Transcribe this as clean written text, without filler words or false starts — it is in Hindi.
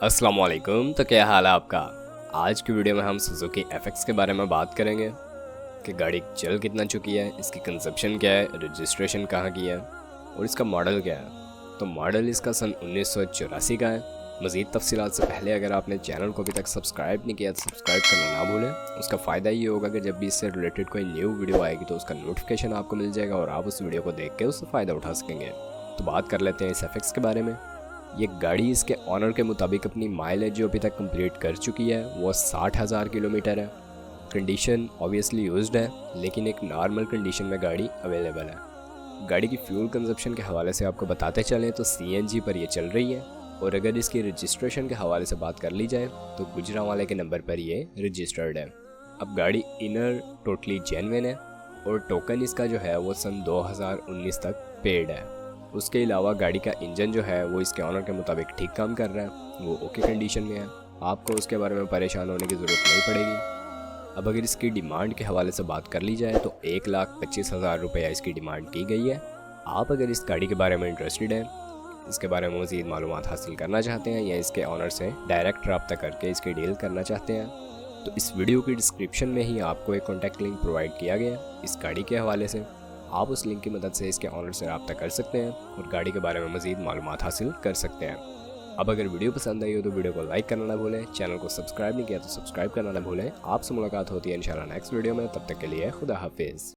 अस्सलाम वालेकुम। तो क्या हाल है आपका। आज की वीडियो में हम सुजुकी एफएक्स के बारे में बात करेंगे कि गाड़ी चल कितना चुकी है, इसकी कंजप्शन क्या है, रजिस्ट्रेशन कहाँ की है और इसका मॉडल क्या है। तो मॉडल इसका सन 1984 का है। मज़ीद तफसीलात से पहले अगर आपने चैनल को अभी तक सब्सक्राइब नहीं किया तो सब्सक्राइब करना ना भूलें। उसका फ़ायदा ये होगा कि जब भी इससे रिलेटेड कोई न्यू वीडियो आएगी तो उसका नोटिफिकेशन आपको मिल जाएगा और आप उस वीडियो को देख के उससे फ़ायदा उठा सकेंगे। तो बात कर लेते हैं इस एफएक्स के बारे में। ये गाड़ी इसके ऑनर के मुताबिक अपनी माइलेज जो अभी तक कंप्लीट कर चुकी है वो 60,000 किलोमीटर है। कंडीशन ऑब्वियसली यूज्ड है, लेकिन एक नॉर्मल कंडीशन में गाड़ी अवेलेबल है। गाड़ी की फ्यूल कंजप्शन के हवाले से आपको बताते चलें तो सीएनजी पर ये चल रही है। और अगर इसकी रजिस्ट्रेशन के हवाले से बात कर ली जाए तो गुजरांवाले के नंबर पर ये रजिस्टर्ड है। अब गाड़ी इनर टोटली जेन्युइन है और टोकन इसका जो है वो सन 2019 तक पेड है। उसके अलावा गाड़ी का इंजन जो है वो इसके ऑनर के मुताबिक ठीक काम कर रहा है, वो ओके कंडीशन में है। आपको उसके बारे में परेशान होने की ज़रूरत नहीं पड़ेगी। अब अगर इसकी डिमांड के हवाले से बात कर ली जाए तो 1,25,000 रुपया इसकी डिमांड की गई है। आप अगर इस गाड़ी के बारे में इंटरेस्टेड हैं, इसके बारे में मज़ीद मालूमात हासिल करना चाहते हैं या इसके ऑनर से डायरेक्ट रब्ता करके इसकी डील करना चाहते हैं तो इस वीडियो की डिस्क्रिप्शन में ही आपको एक कॉन्टैक्ट लिंक प्रोवाइड किया गया है इस गाड़ी के हवाले से। आप उस लिंक की मदद से इसके ऑनर से रब्ता कर सकते हैं और गाड़ी के बारे में मज़ीद मालूमात हासिल कर सकते हैं। अब अगर वीडियो पसंद आई हो तो वीडियो को लाइक करना ना भूलें, चैनल को सब्सक्राइब नहीं किया तो सब्सक्राइब करना ना भूलें। आपसे मुलाकात होती है इंशाल्लाह नेक्स्ट वीडियो में, तब तक के लिए खुदा हाफिज़।